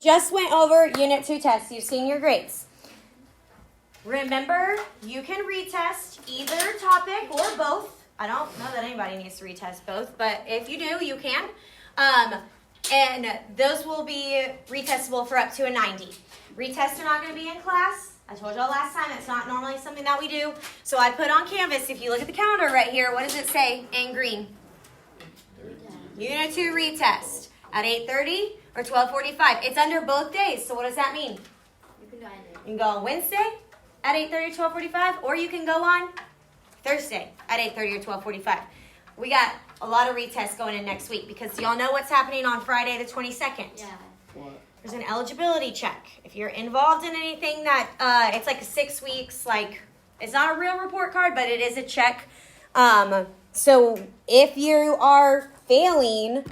Just went over Unit 2 tests. You've seen your grades. Remember, you can retest either topic or both. I don't know that anybody needs to retest both, but if you do, you can. And those will be retestable for up to a 90. Retests are not going to be in class. I told y'all last time it's not normally something that we do. So I put on Canvas, if you look at the calendar right here, what does it say in green? Unit 2 retest at 8:30 or 12:45. It's under both days, so what does that mean? You can go on Wednesday at 8:30 or 12:45, or you can go on Thursday at 8:30 or 12:45. We got a lot of retests going in next week because y'all know what's happening on Friday the 22nd. Yeah. What? There's an eligibility check. If you're involved in anything that, it's like 6 weeks, like, it's not a real report card, but it is a check. So if you are failing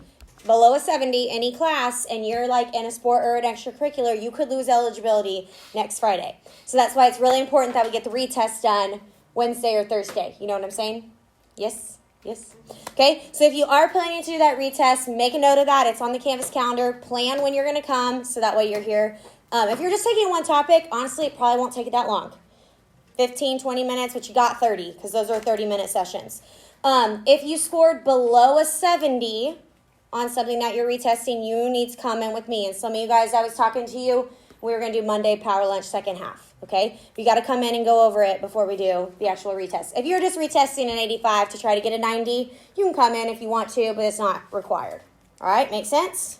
below a 70 any class and you're like in a sport or an extracurricular, you could lose eligibility next Friday. So that's why it's really important that we get the retest done Wednesday or Thursday. You know what I'm saying? Yes? Yes? Okay, so if you are planning to do that retest, make a note of that. It's on the Canvas calendar. Plan when you're going to come so that way you're here. If you're just taking one topic, honestly, it probably won't take it that long. 15, 20 minutes, but you got 30 because those are 30-minute sessions. If you scored below a 70 on something that you're retesting, you need to come in with me. And some of you guys, I was talking to you, we were going to do Monday Power Lunch second half, okay? You got to come in and go over it before we do the actual retest. If you're just retesting an 85 to try to get a 90, you can come in if you want to, but it's not required. All right, make sense?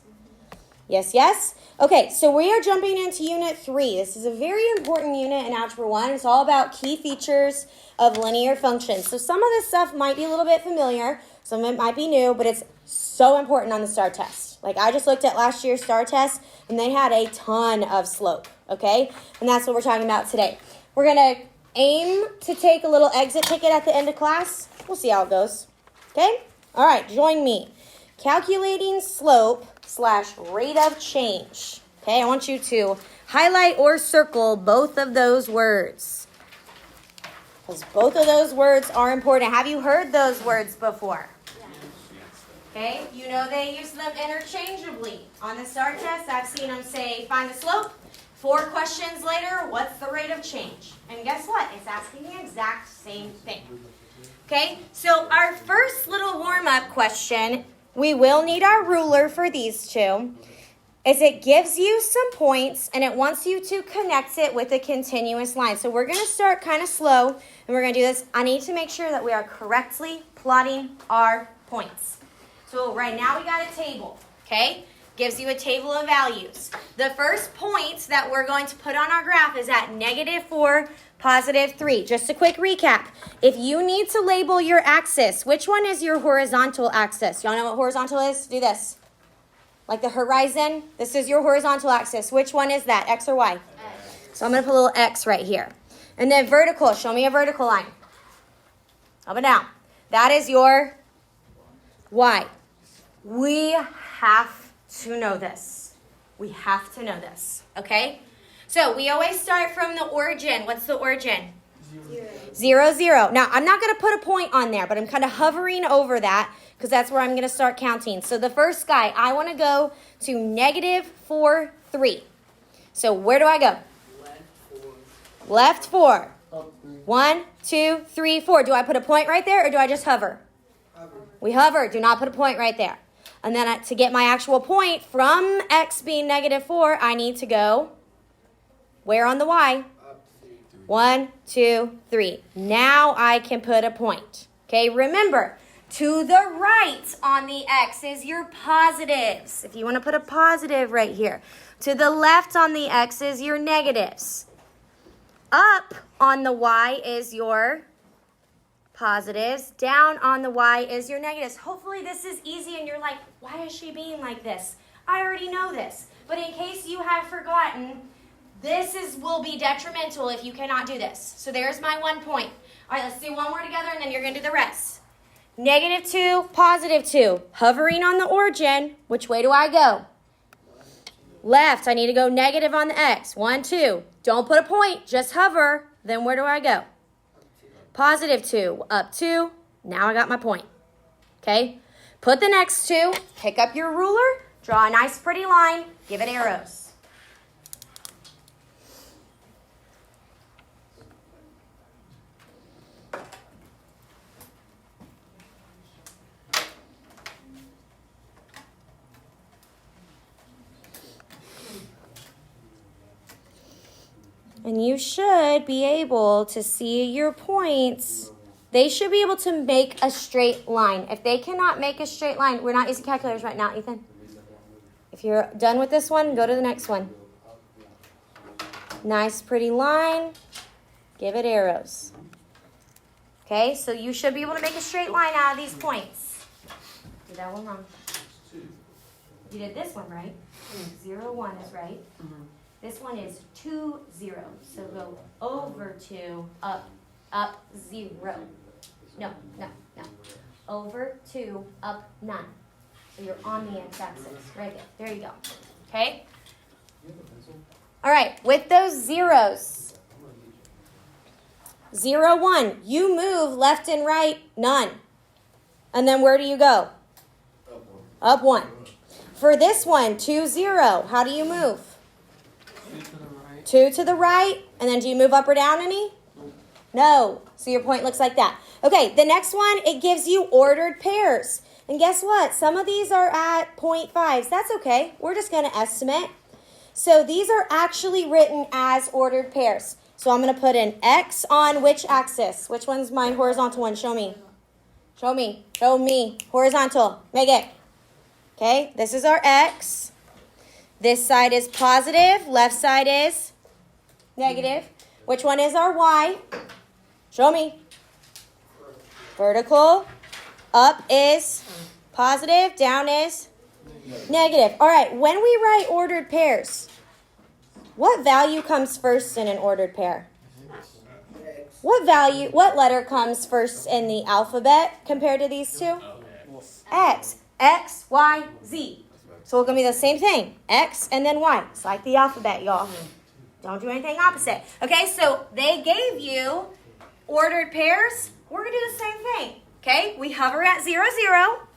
Yes, yes? Okay, so we are jumping into Unit 3. This is a very important unit in Algebra 1. It's all about key features of linear functions. So some of this stuff might be a little bit familiar. Some of it might be new, but it's so important on the STAR test. Like I just looked at last year's STAR test, and they had a ton of slope, okay? And that's what we're talking about today. We're going to aim to take a little exit ticket at the end of class. We'll see how it goes, okay? All right, join me. Calculating slope / rate of change. Okay, I want you to highlight or circle both of those words, because both of those words are important. Have you heard those words before? Okay, you know they use them interchangeably. On the STAR test, I've seen them say, find the slope. 4 questions later, what's the rate of change? And guess what? It's asking the exact same thing. Okay, so our first little warm-up question, we will need our ruler for these two, is it gives you some points and it wants you to connect it with a continuous line. So we're going to start kind of slow and we're going to do this. I need to make sure that we are correctly plotting our points. So right now we got a table, okay? Gives you a table of values. The first point that we're going to put on our graph is at -4, +3. Just a quick recap. If you need to label your axis, which one is your horizontal axis? Y'all know what horizontal is? Do this. Like the horizon, this is your horizontal axis. Which one is that, X or Y? X. So I'm going to put a little X right here. And then vertical, show me a vertical line. Up and down. That is your Y. We have to know this. We have to know this, okay? So we always start from the origin. What's the origin? 0, 0. Now, I'm not going to put a point on there, but I'm kind of hovering over that because that's where I'm going to start counting. So the first guy, I want to go to -4, 3. So where do I go? Left 4. 1, 2, 3, 4. Do I put a point right there or do I just hover? We hover. Do not put a point right there. And then to get my actual point from X being -4, I need to go where on the Y? 1, 2, 3. Now I can put a point. Okay, remember, to the right on the X is your positives. If you want to put a positive right here. To the left on the X is your negatives. Up on the Y is your positives. Down on the Y is your negatives. Hopefully this is easy and you're like, why is she being like this? I already know this. But in case you have forgotten, this will be detrimental if you cannot do this. So there's my 1 point. All right, let's do one more together and then you're going to do the rest. -2, +2. Hovering on the origin, which way do I go? Left. I need to go negative on the X. 1, 2. Don't put a point. Just hover. Then where do I go? +2. Up 2. Now I got my point. Okay? Put the next 2. Pick up your ruler. Draw a nice pretty line. Give it arrows. And you should be able to see your points. They should be able to make a straight line. If they cannot make a straight line, we're not using calculators right now, Ethan. If you're done with this one, go to the next one. Nice, pretty line. Give it arrows. Okay, so you should be able to make a straight line out of these points. Did that one wrong? You did this one right. 0, 1 is right. This one is 2, 0. So go over 2, up, 0. No. Over 2, up 9. So you're on the x-axis. Right there. There you go. Okay? All right, with those zeros. 0, 1. You move left and right, none. And then where do you go? Up 1. For this one, 2, 0. How do you move? 2 to the right. And then do you move up or down any? No. So your point looks like that. Okay, the next one, it gives you ordered pairs. And guess what? Some of these are at 0.5s. That's okay. We're just going to estimate. So these are actually written as ordered pairs. So I'm going to put an X on which axis? Which one's my horizontal one? Show me. Show me. Show me. Horizontal. Make it. Okay, this is our X. This side is positive. Left side is negative. Which one is our Y? Show me. Vertical. Up is positive. Down is negative. All right, when we write ordered pairs, what value comes first in an ordered pair? What letter comes first in the alphabet compared to these two? X. X, Y, Z. So it's going to be the same thing. X and then Y. It's like the alphabet, y'all. Don't do anything opposite. Okay, so they gave you ordered pairs. We're going to do the same thing. Okay, we hover at 0, 0.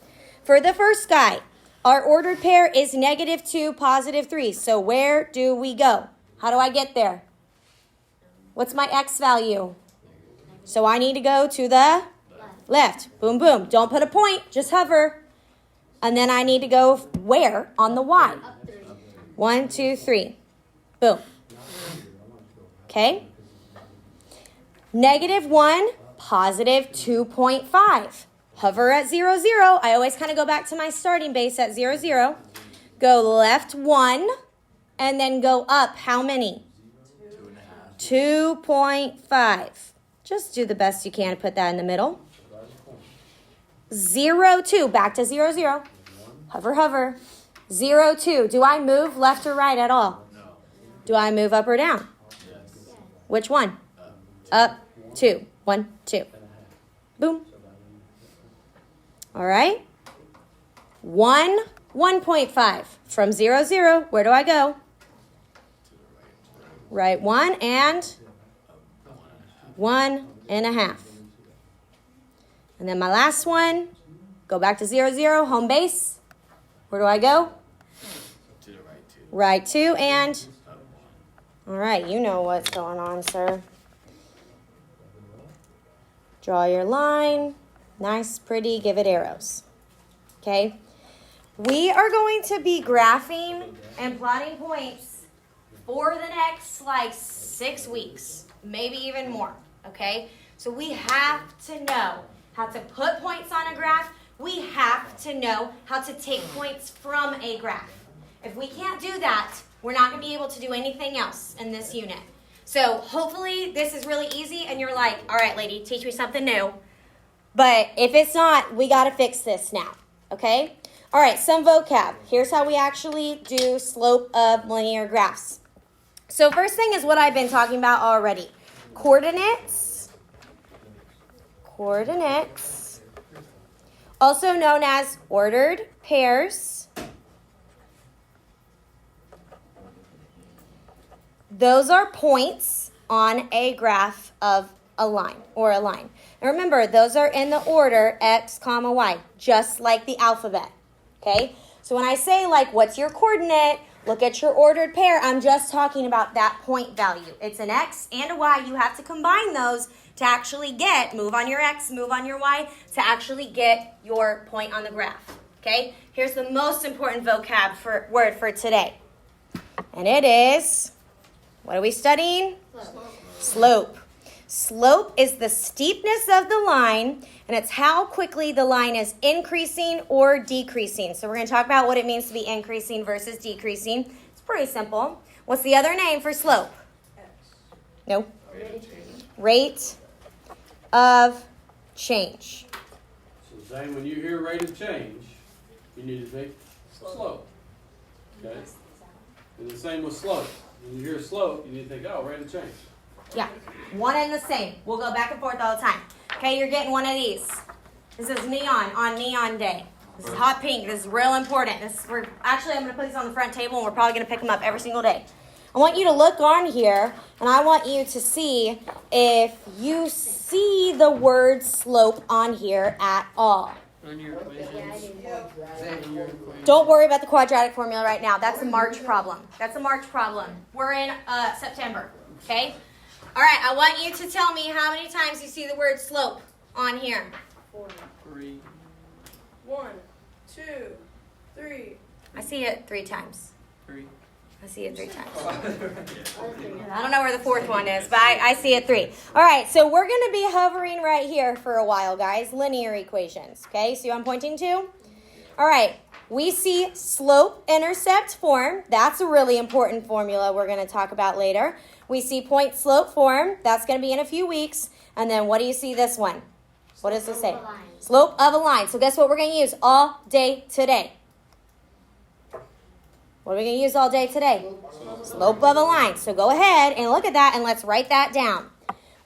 For the first guy, our ordered pair is -2, +3. So where do we go? How do I get there? What's my X value? So I need to go to the left. Boom, boom. Don't put a point. Just hover. And then I need to go where? On the Y. 1, 2, 3. Boom. Okay. -1, +2.5. Hover at 0, 0. I always kind of go back to my starting base at 0, 0. Go left 1. And then go up how many? 2.5. Just do the best you can to put that in the middle. 0, 2. Back to 0, 0. Hover, hover. 0, 2. Do I move left or right at all? No. Do I move up or down? Yes. Which one? Up, 2. 1, 2. Boom. All right. 1, 1.5. From 0, 0, where do I go? Right 1 and 1.5. And then my last one, go back to 0, 0, home base. Where do I go? To the right 2. Right 2 and? All right, you know what's going on, sir. Draw your line. Nice, pretty, give it arrows. Okay? We are going to be graphing and plotting points for the next, 6 weeks. Maybe even more, okay? So we have to know how to put points on a graph. We have to know how to take points from a graph. If we can't do that, we're not going to be able to do anything else in this unit. So hopefully this is really easy and you're like, all right, lady, teach me something new. But if it's not, we got to fix this now, okay? All right, some vocab. Here's how we actually do slope of linear graphs. So first thing is what I've been talking about already. Coordinates. Coordinates. Also known as ordered pairs. Those are points on a graph of a line or a line. And remember, those are in the order X, comma, Y, just like the alphabet. Okay? So when I say, what's your coordinate? Look at your ordered pair. I'm just talking about that point value. It's an X and a Y. You have to combine those to actually move on your X, move on your Y, to actually get your point on the graph. Okay? Here's the most important vocab word for today. And it is, What are we studying? Slope. Slope is the steepness of the line, and it's how quickly the line is increasing or decreasing. So we're going to talk about what it means to be increasing versus decreasing. It's pretty simple. What's the other name for slope? No. Rate of change. So same when you hear rate of change, you need to think slope. Okay? And the same with slope. When you hear slope, you need to think, oh, rate of change. Yeah, one and the same. We'll go back and forth all the time. Okay, you're getting one of these. This is neon on neon day. This is hot pink. This is real important. I'm going to put these on the front table, and we're probably going to pick them up every single day. I want you to look on here, and I want you to see if you see the word slope on here at all. On your equations. Don't worry about the quadratic formula right now. That's a March problem. We're in September, okay? All right, I want you to tell me how many times you see the word slope on here. 3. 1, 2, 3. I see it 3 times. 3. I see it 3 times. I don't know where the 4th one is, but I see it 3. All right, so we're going to be hovering right here for a while, guys. Linear equations, okay? See what I'm pointing to? All right, we see slope-intercept form. That's a really important formula we're going to talk about later. We see point-slope form. That's going to be in a few weeks. And then what do you see this one? What does it say? Slope of a line. So guess what we're going to use all day today? What are we going to use all day today? Slope of a line. So go ahead and look at that and let's write that down.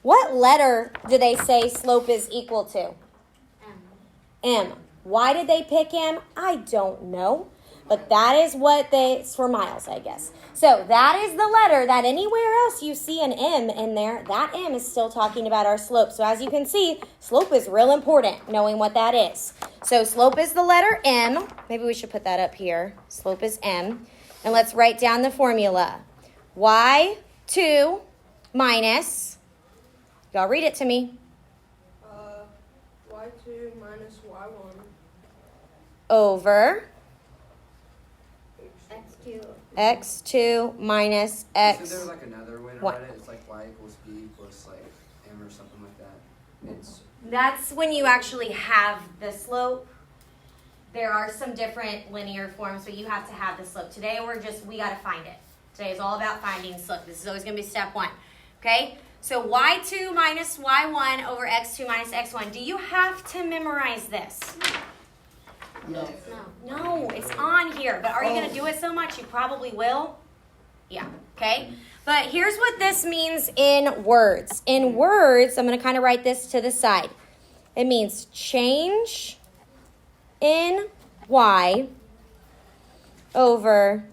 What letter do they say slope is equal to? M. Why did they pick M? I don't know. But that is it's for miles, I guess. So that is the letter that anywhere else you see an M in there, that M is still talking about our slope. So as you can see, slope is real important, knowing what that is. So slope is the letter M. Maybe we should put that up here. Slope is M. And let's write down the formula. Y2 minus, y'all read it to me. Y2 minus Y1. Over x2 minus x. Is there like another way to write it? It's like y equals b plus like m or something like that. That's when you actually have the slope. There are some different linear forms, but you have to have the slope. Today we got to find it. Today is all about finding slope. This is always going to be step 1. Okay? So y2 minus y1 over x2 minus x1. Do you have to memorize this? No, it's on here. But are you going to do it so much? You probably will. Yeah, okay? But here's what this means in words. In words, I'm going to kind of write this to the side. It means change in y over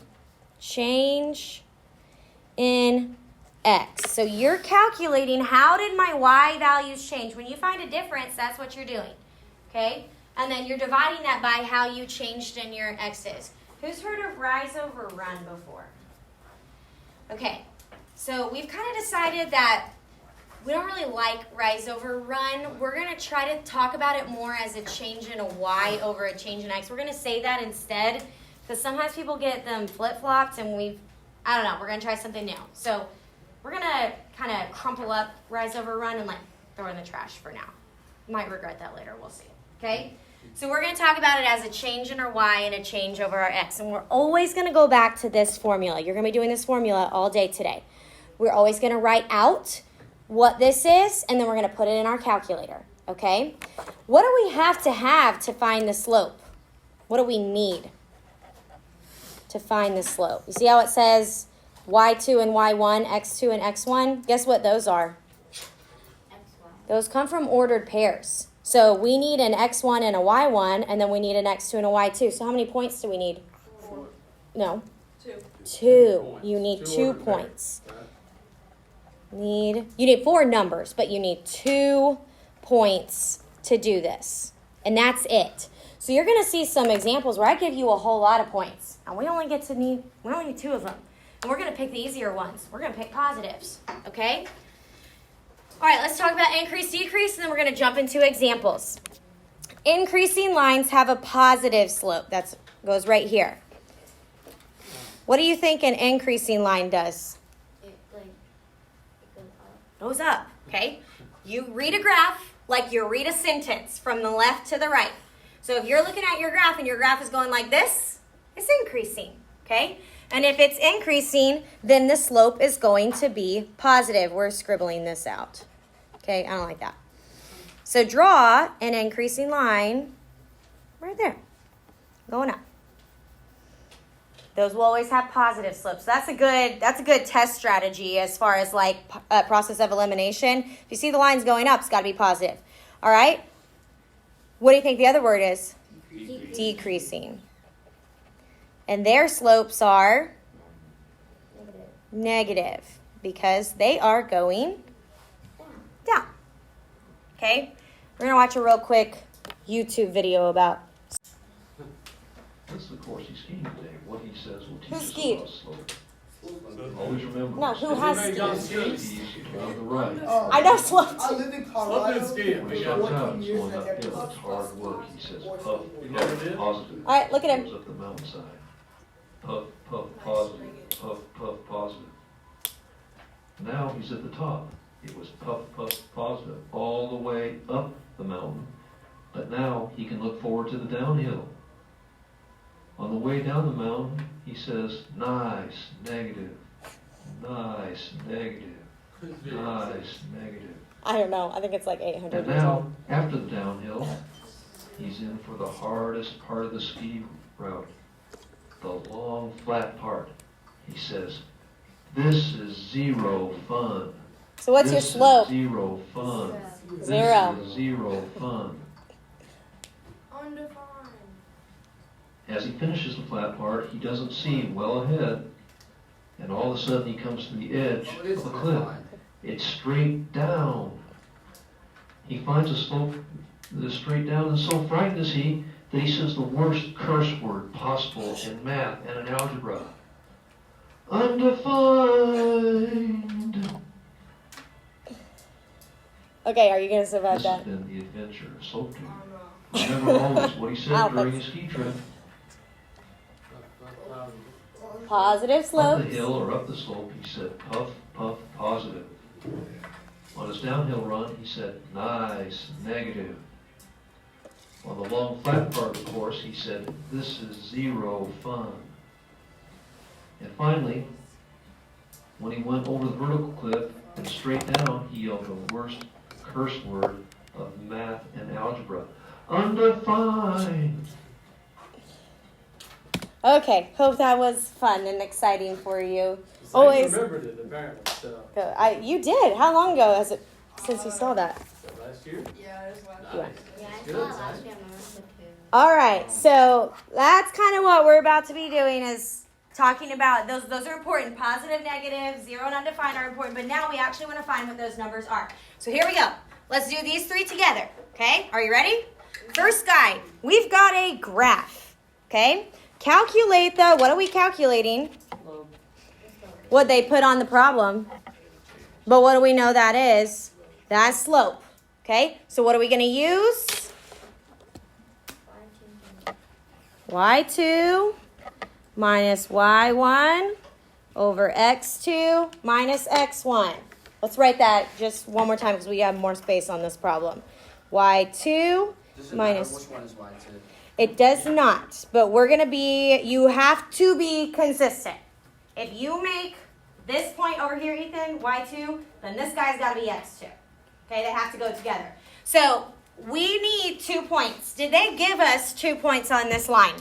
change in x. So you're calculating how did my y values change. When you find a difference, that's what you're doing, okay? And then you're dividing that by how you changed in your x's. Who's heard of rise over run before? Okay, so we've kind of decided that we don't really like rise over run. We're going to try to talk about it more as a change in a y over a change in x. We're going to say that instead because sometimes people get them flip-flopped and I don't know, we're going to try something new. So we're going to kind of crumple up rise over run and throw it in the trash for now. Might regret that later, we'll see. Okay? So we're going to talk about it as a change in our y and a change over our x. And we're always going to go back to this formula. You're going to be doing this formula all day today. We're always going to write out what this is, and then we're going to put it in our calculator. Okay? What do we have to find the slope? What do we need to find the slope? You see how it says y2 and y1, x2 and x1? Guess what those are? X1. Those come from ordered pairs. So we need an x1 and a y1, and then we need an x2 and a y2. So how many points do we need? 4. No. 2. 2. You need 2 points. You need 4 numbers, but you need 2 points to do this. And that's it. So you're going to see some examples where I give you a whole lot of points. And we only need 2 of them. And we're going to pick the easier ones. We're going to pick positives. Okay? All right, let's talk about increase, decrease, and then we're going to jump into examples. Increasing lines have a positive slope. That goes right here. What do you think an increasing line does? It goes up, okay? You read a graph like you read a sentence from the left to the right. So if you're looking at your graph and your graph is going like this, it's increasing, okay? And if it's increasing, then the slope is going to be positive. We're scribbling this out, okay? I don't like that. So draw an increasing line right there, going up. Those will always have positive slopes. That's a good test strategy as far as like process of elimination. If you see the lines going up, it's got to be positive. All right. What do you think the other word is? Decreasing. And their slopes are negative because they are going down. Okay. We're gonna watch a real quick YouTube video about. That's the course he skied today. What he says will teach Who us skied? about slope. Always remember. No, who has Anybody skis? got Skis on the right. I know slopes. I lived in Colorado. Sloping skiing. When he Yeah. starts out, 14 it's years going and I never uphill. It's hard work. He says puff, You never puff, did? positive. All right, look at him. Goes up the mountainside. Puff, puff, positive. Puff, puff, positive. Now he's at the top. It was puff, puff, positive all the way up the mountain. But now he can look forward to the downhill. On the way down the mountain, he says, nice, negative, nice, negative, nice, negative. I don't know. I think it's like 800 And years old. now, after the downhill, he's in for the hardest part of the ski route, the long, flat part. He says, this is zero fun. So what's your This is slope? zero fun. Zero. This is zero fun. Undefined. As he finishes the flat part, he doesn't see well ahead, and all of a sudden he comes to the edge Oh, it is of a the cliff. line. It's straight down. He finds a slope that is straight down, and so frightened is he that he says the worst curse word possible in math and in algebra. Undefined. Okay, are you going to survive This has that? been the adventure of Slope Tube. Oh no. Remember always what he I said don't during think his ski trip. Positive Up the slopes. hill or up the slope, he said, puff, puff, positive. On his downhill run, he said, nice, negative. On the long flat part of the course, he said, this is zero fun. And finally, when he went over the vertical cliff and straight down, he yelled the worst curse word of math and algebra. Undefined. Okay, hope that was fun and exciting for you. I Always. remembered it apparently. So, You did. How long ago has it since you saw that? last year. Yeah, it was last Yeah. night. Yeah, I Good, saw it right? last year. I remember it too. All right, so that's kind of what we're about to be doing is talking about those are important. Positive, negative, zero, and undefined are important, but now we actually want to find what those numbers are. So here we go. Let's do these three together. Okay, are you ready? First guy, we've got a graph. Okay, calculate the, what are we calculating? What they put on the problem. But what do we know that is? That's slope. Okay, so what are we going to use? y2 minus y1 over x2 minus x1. Let's write that just one more time because we have more space on this problem. y2 Does it minus... matter which one is y2? It does not, but we're going to be, you have to be consistent. If you make this point over here, Ethan, y2, then this guy's got to be x2. Okay, they have to go together. So we need 2 points. Did they give us 2 points on this line?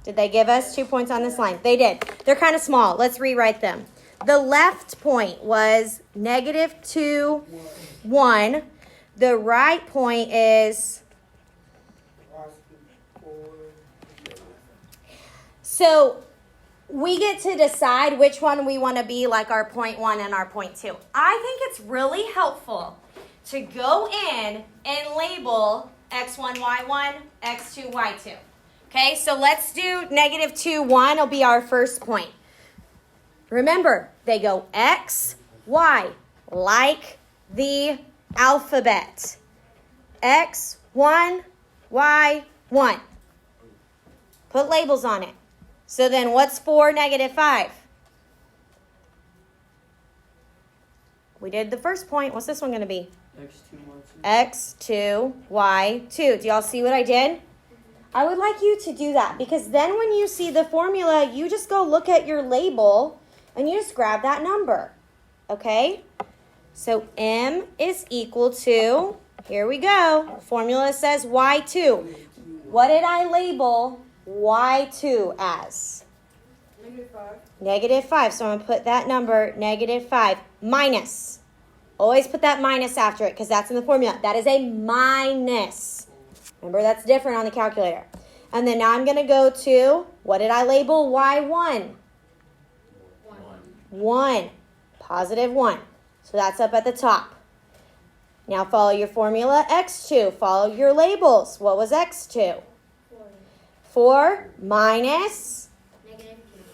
Did they give us 2 points on this line? They did. They're kind of small. Let's rewrite them. The left point was -2, 1. The right point is... So we get to decide which one we want to be like our point 1 and our point 2. I think it's really helpful to go in and label x1, y1, x2, y2. Okay, so let's do -2, 1 will be our first point. Remember, they go x, y, like the alphabet. X, 1, y, 1. Put labels on it. So then what's 4, -5? We did the first point. What's this one going to be? X2, Y2. X2, Y2. Do y'all see what I did? I would like you to do that because then when you see the formula, you just go look at your label and you just grab that number. Okay? So M is equal to, here we go. Formula says Y2. What did I label Y2 as? -5. -5. So I'm going to put that number, -5, minus. Always put that minus after it because that's in the formula. That is a minus. Remember, that's different on the calculator. And then now I'm going to go to, what did I label Y1? 1. Positive 1. So that's up at the top. Now follow your formula, X2. Follow your labels. What was X2? 4 minus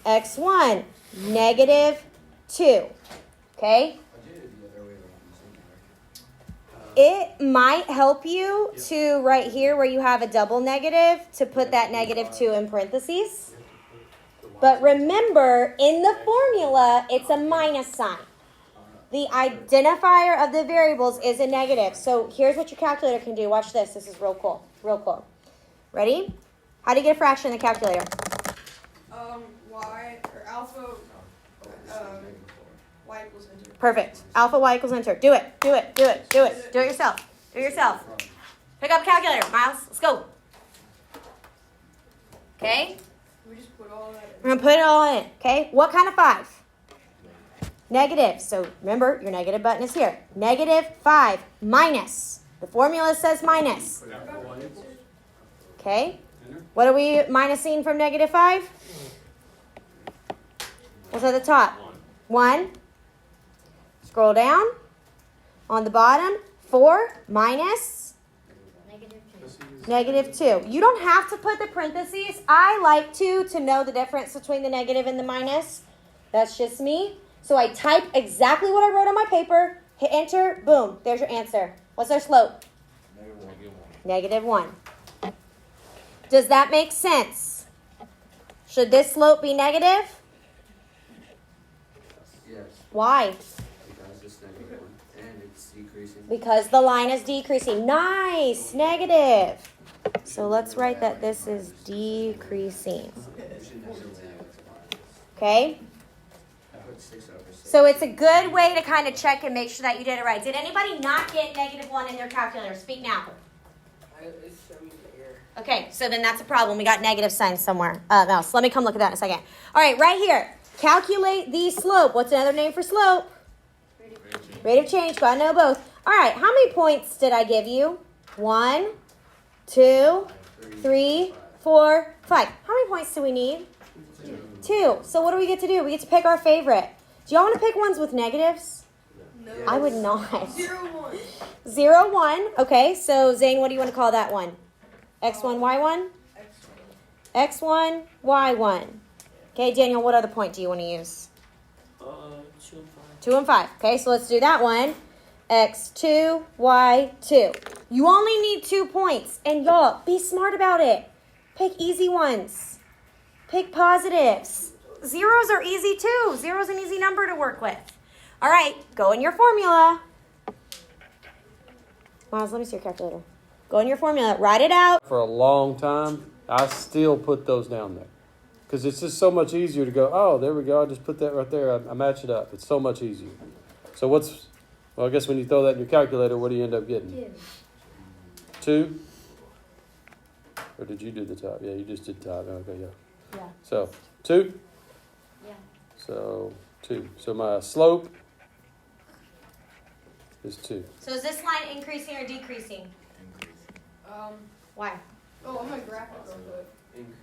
X1, -2. Okay? It might help you to, right here where you have a double negative, to put that -2 in parentheses. But remember, in the formula, it's a minus sign. The identifier of the variables is a negative. So here's what your calculator can do. Watch this. This is real cool. Real cool. Ready? How do you get a fraction in the calculator? Y or alpha. Y equals enter. Perfect. Alpha Y equals enter. Do it. Do it. Do it. Do it. Do it yourself. Do it yourself. Pick up a calculator, Miles. Let's go. Okay? We just put all that in. We're going to put it all in. Okay? What kind of 5? Negative. So remember, your negative button is here. -5 minus. The formula says minus. Okay? What are we minusing from -5? What's at the top? 1. Scroll down. On the bottom, 4 minus -2. You don't have to put the parentheses. I like to know the difference between the negative and the minus. That's just me. So I type exactly what I wrote on my paper, hit enter, boom, there's your answer. What's our slope? -1. Does that make sense? Should this slope be negative? Yes, Why? because it's -1 and it's decreasing. Because the line is decreasing. Nice, negative. So let's write that this is decreasing. Okay? I put 6 over 6. So it's a good way to kind of check and make sure that you did it right. Did anybody not get -1 in their calculator? Speak now. Okay, so then that's a problem. We got negative signs somewhere else. Let me come look at that in a second. All right, right here. Calculate the slope. What's another name for slope? Rate of change. Gotta know both. All right, how many points did I give you? 1, 2, 3, 4, 5. How many points do we need? 2. So what do we get to do? We get to pick our favorite. Do y'all want to pick ones with negatives? No. I would not. 0, 1. 0, 1. Okay, so Zane, what do you want to call that one? X1, Y1? X1, Y1. Okay, Daniel, what other point do you want to use? 2 and 5. 2 and 5. Okay, so let's do that one. X2, Y2. You only need 2 points. And y'all, be smart about it. Pick easy ones. Pick positives. Zeros are easy too. Zero's an easy number to work with. All right, go in your formula. Miles, let me see your calculator. Go in your formula. Write it out. For a long time, I still put those down there. Because it's just so much easier to go, oh, there we go. I just put that right there. I match it up. It's so much easier. So I guess when you throw that in your calculator, what do you end up getting? 2? Or did you do the top? Yeah, you just did top. Okay, yeah. Yeah. So, 2? Yeah. So, 2. So my slope is 2. So is this line increasing or decreasing? Why? Oh, I'm a graphic real quick. Increasing.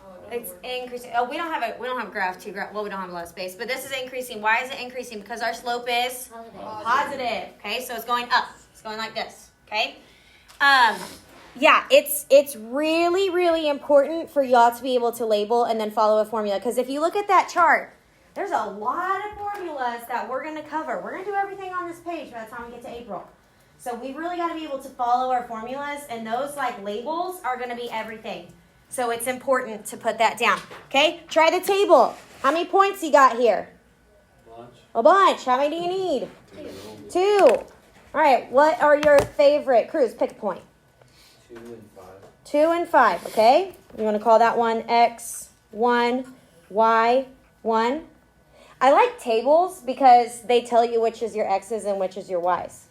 Oh, it doesn't It's work. increasing. Oh, we don't have a graph to graph. Well, we don't have a lot of space, but this is increasing. Why is it increasing? Because our slope is positive. Okay, so it's going up. It's going like this. Okay. Yeah, it's really, really important for y'all to be able to label and then follow a formula. Because if you look at that chart, there's a lot of formulas that we're going to cover. We're going to do everything on this page by the time we get to April. So we've really got to be able to follow our formulas, and those like labels are going to be everything. So it's important to put that down. Okay, try the table. How many points you got here? A bunch. How many do you need? 2. All right, what are your favorite? Cruz, pick a point. 2 and 5. 2 and 5, okay? You want to call that one X1, Y1. I like tables because they tell you which is your X's and which is your Y's.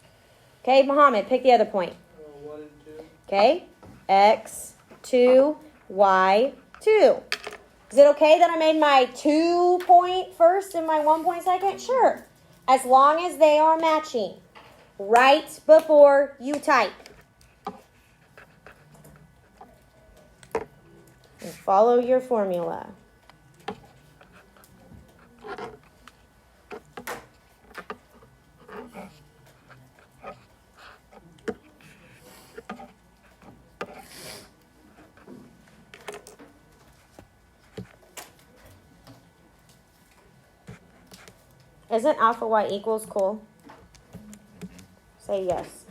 Okay, Muhammad, pick the other point. 1 and 2. Okay, X2, Y2. Is it okay that I made my 2 point first and my 1 point second? Sure. As long as they are matching right before you type. And follow your formula. Isn't alpha y equals cool? Say yes.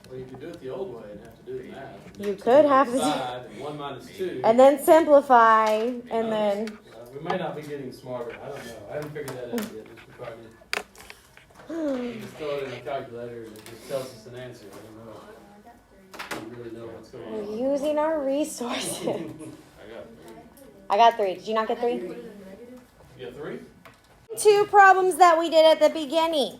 Well, you could do it the old way and have to do the math. You could have to. 5 and 1 minus 2. And then simplify, and then. We may not be getting smarter. I don't know. I haven't figured that out yet. Just probably. You just throw it in a calculator and it just tells us an answer. I don't know. You really know what's going on. We're using our resources. I got it. I got 3. Did you not get 3? You got 3? 2 problems that we did at the beginning.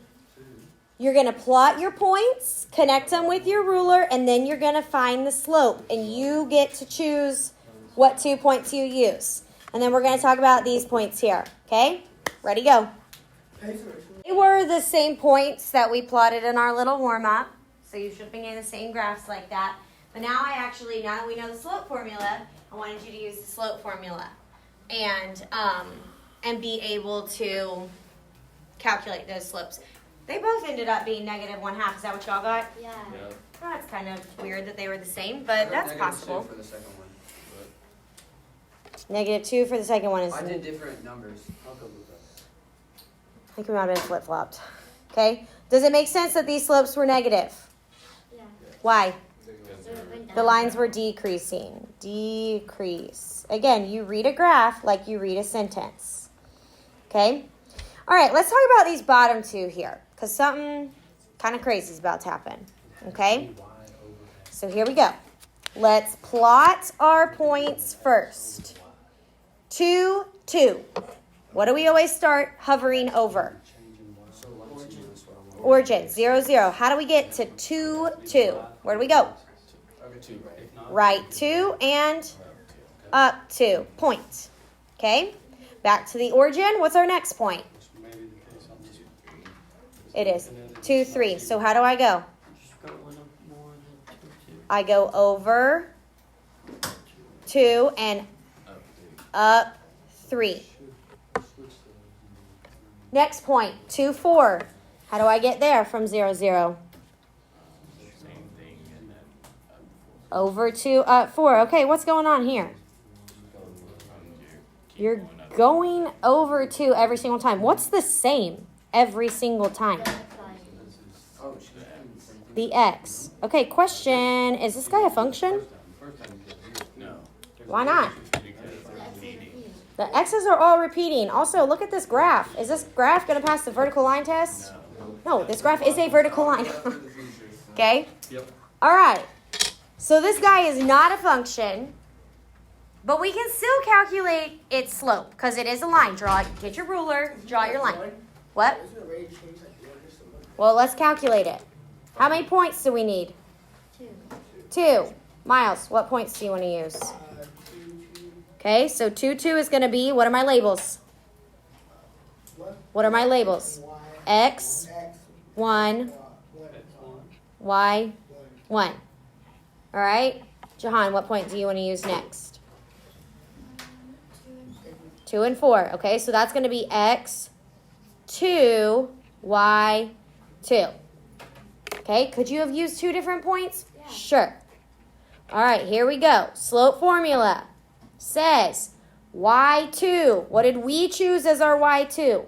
You're going to plot your points, connect them with your ruler, and then you're going to find the slope. And you get to choose what 2 points you use. And then we're going to talk about these points here. Okay? Ready, go. They were the same points that we plotted in our little warm-up. So you should be getting the same graphs like that. But now now that we know the slope formula, I wanted you to use the slope formula. And be able to calculate those slopes. They both ended up being -1/2. Is that what y'all got? Yeah. Yeah. That's kind of weird that they were the same, but that's possible. -2 for the second one. -2 for the second one is. I did different numbers. I'll go with that. I think we might have been flip-flopped. Okay. Does it make sense that these slopes were negative? Yeah. Why? So it went down. The lines were decreasing. Decrease. Again, you read a graph like you read a sentence. Okay? All right, let's talk about these bottom 2 here because something kind of crazy is about to happen. Okay? So here we go. Let's plot our points first. 2, 2. What do we always start hovering over? So 1, 2 is what I want. Origin, 0, 0. How do we get to 2, 2? Where do we go? Okay, 2, right? Right 2 and up 2. Point. Okay? Back to the origin. What's our next point? It is 2, 3. So how do I go? Just got one up more than 2, 2. I go over 2 and up 3. Next point, 2, 4. How do I get there from 0, 0? Over 2, up 4. Okay, what's going on here? You're going over 2 every single time. What's the same every single time? Oh, she's doing the same thing. The x. Okay, question. Is this guy a function? No. Why not? The x's are all repeating. Also, look at this graph. Is this graph going to pass the vertical line test? No, this graph is a vertical line. Okay? Yep. All right. So this guy is not a function, but we can still calculate its slope because it is a line. Get your ruler, draw your line. What? Well, let's calculate it. How many points do we need? 2. Miles, what points do you want to use? Okay, so 2, 2 is going to be, what are my labels? What are my labels? X, 1, Y, 1. All right? Jahan, what point do you want to use next? 2 and 4. Okay, so that's going to be X, 2, Y, 2. Okay, could you have used 2 different points? Yeah. Sure. All right, here we go. Slope formula says y2. What did we choose as our y2?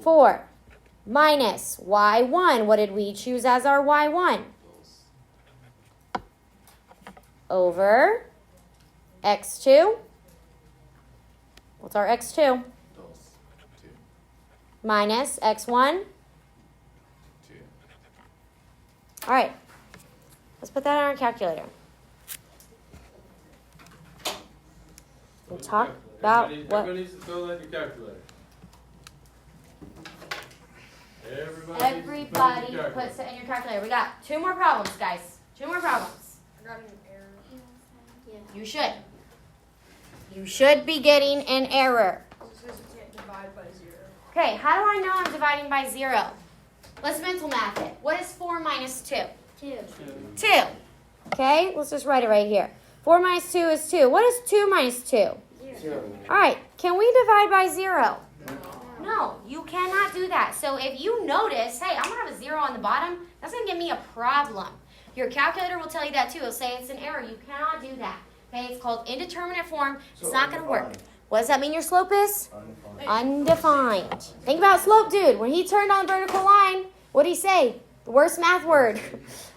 4 minus y1. What did we choose as our y1? Over x2 What's our x2? Minus x1. All right. Let's put that on our calculator. We'll talk about what. Everybody needs to throw that in your calculator. Everybody puts it in your calculator. We got 2 more problems, guys. 2 more problems. I got an error. Yeah. You should. You should be getting an error. It says you can't divide by 0. Okay, how do I know I'm dividing by 0? Let's mental math it. What is 4 minus 2? 2. 2. Okay, let's just write it right here. 4 minus 2 is 2. What is 2 minus 2? 0. All right, can we divide by 0? No, you cannot do that. So if you notice, hey, I'm going to have a 0 on the bottom, that's going to give me a problem. Your calculator will tell you that too. It'll say it's an error. You cannot do that. Okay, it's called indeterminate form. It's not going to work. What does that mean your slope is? Undefined. Think about slope, dude. When he turned on the vertical line, what did he say? The worst math word.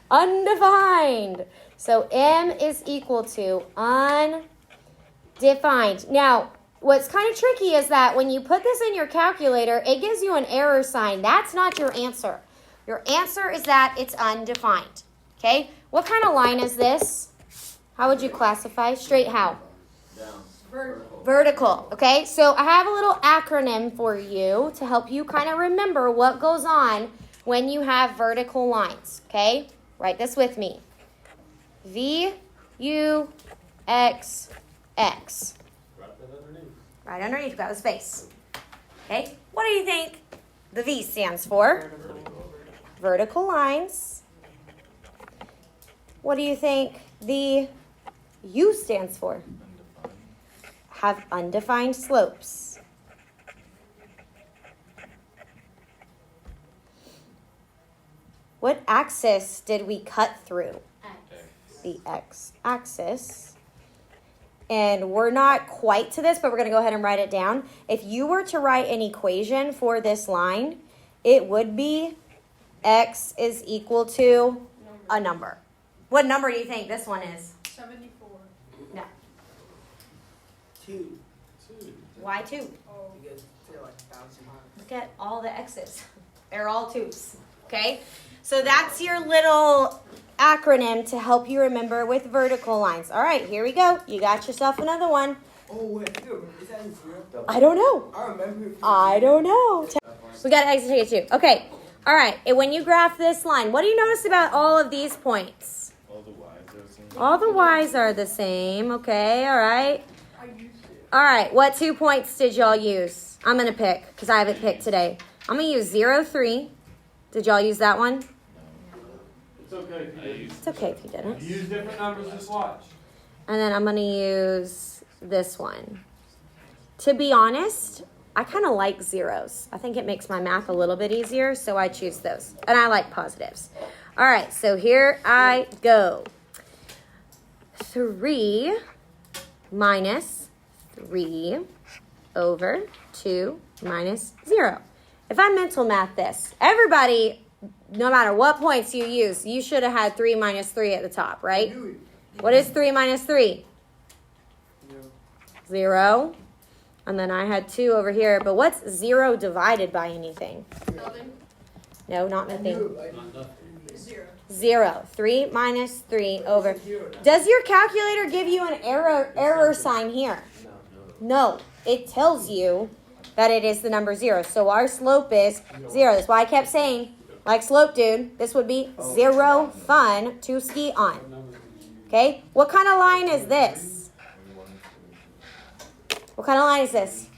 Undefined. So M is equal to undefined. Now, what's kind of tricky is that when you put this in your calculator, it gives you an error sign. That's not your answer. Your answer is that it's undefined. Okay? What kind of line is this? How would you classify? Straight how? Vertical. Vertical. Okay? So I have a little acronym for you to help you kind of remember what goes on when you have vertical lines. Okay? Write this with me. V-U-X-X. Right underneath, got a space. Okay? What do you think the V stands for? Vertical lines. What do you think the U stands for? Have undefined slopes. What axis did we cut through? The x-axis. And we're not quite to this, but we're going to go ahead and write it down. If you were to write an equation for this line, it would be x is equal to a number. What number do you think this one is? 74. No. 2. Why 2? Oh. Because they're like bouncing hard. Look at all the x's. They're all 2's. Okay? So that's your little acronym to help you remember with vertical lines. All right, here we go. You got yourself another one. Oh, wait. Is that a 0? I don't know. I remember. I don't know. We got to exit ticket too. Okay. All right. And when you graph this line, what do you notice about all of these points? All the Y's are the same. All the Y's are the same. Okay. All right. I used it. All right. What 2 points did y'all use? I'm going to pick because I haven't picked today. I'm going to use 0, 3. Did y'all use that one? It's okay if you didn't. It's okay if you didn't. You use different numbers, just watch. And then I'm going to use this one. To be honest, I kind of like zeros. I think it makes my math a little bit easier, so I choose those. And I like positives. All right, so here I go. 3 minus 3 over 2 minus 0. If I mental math this, everybody, no matter what points you use, you should have had 3 minus 3 at the top, right? What is 3 minus 3? 0. And then I had 2 over here. But what's 0 divided by anything? Nothing. No, not nothing. 0. 0. 3 minus 3 over. Does your calculator give you an error sign here? No. It tells you that it is the number 0. So our slope is 0. That's why I kept saying, like slope dude, this would be 0 fun to ski on. Okay? What kind of line is this? What kind of line is this?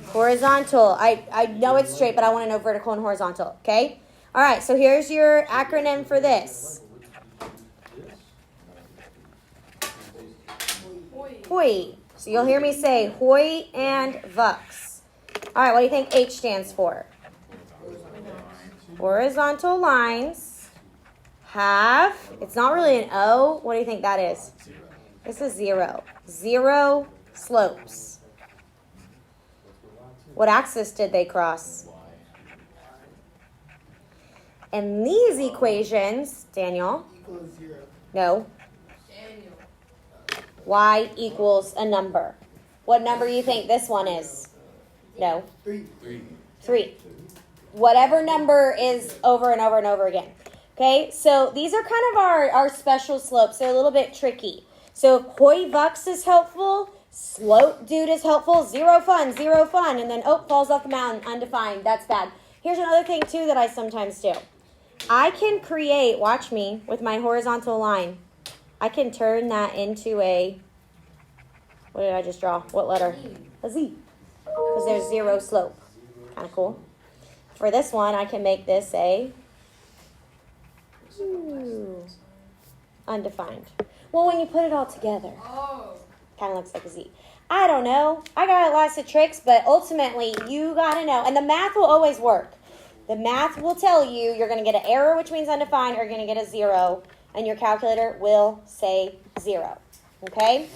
Horizontal. I know it's straight, but I want to know vertical and horizontal. Okay? All right, so here's your acronym for this. Hoi. So you'll hear me say hoi and vux. All right, what do you think H stands for? Horizontal lines have, it's not really an O. What do you think that is? This is 0. 0 slopes. What axis did they cross? And these equations, Daniel, Equals 0. no, Daniel. y equals a number. What number you think this one is? No. 3. 3. Whatever number is over and over and over again. Okay, so these are kind of our special slopes. They're a little bit tricky. So if Hoi Vux is helpful, Slope Dude is helpful, 0 fun, and then falls off the mountain, undefined. That's bad. Here's another thing too that I sometimes do. I can create, watch me, with my horizontal line. I can turn that into a, what did I just draw? What letter? A Z. Because there's 0 slope. Kind of cool. For this one, I can make this a undefined. Well, when you put it all together, kind of looks like a Z. I don't know. I got lots of tricks, but ultimately, you got to know. And the math will always work. The math will tell you you're going to get an error, which means undefined, or you're going to get a 0, and your calculator will say 0. Okay?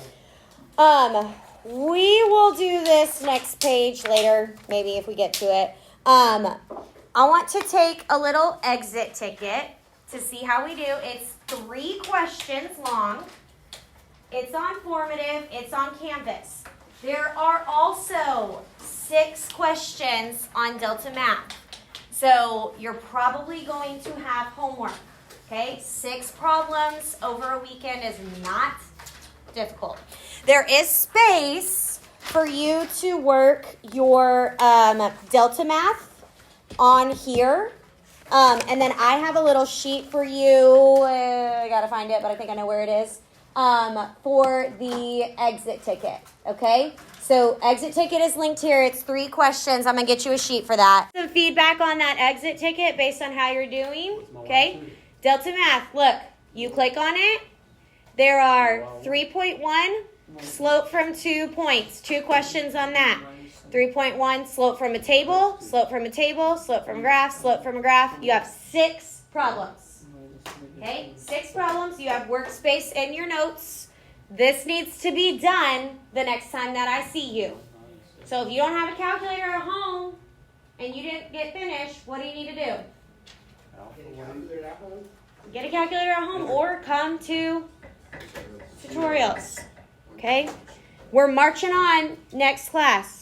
We will do this next page later, maybe if we get to it. I want to take a little exit ticket to see how we do. It's 3 questions long. It's on formative. It's on Canvas. There are also 6 questions on Delta Math. So you're probably going to have homework. Okay? 6 problems over a weekend is not difficult. There is space for you to work your Delta Math on here. And then I have a little sheet for you. I got to find it, but I think I know where it is. For the exit ticket. Okay? So exit ticket is linked here. It's 3 questions. I'm going to get you a sheet for that. Some feedback on that exit ticket based on how you're doing. Okay? Delta Math. Look, you click on it. There are 3.1 slope from 2 points. 2 questions on that. 3.1 slope from a table, slope from a table, slope from a graph, slope from a graph. You have 6 problems. Okay? 6 problems. You have workspace in your notes. This needs to be done the next time that I see you. So if you don't have a calculator at home and you didn't get finished, what do you need to do? Get a calculator at home or come to tutorials. Okay? We're marching on next class.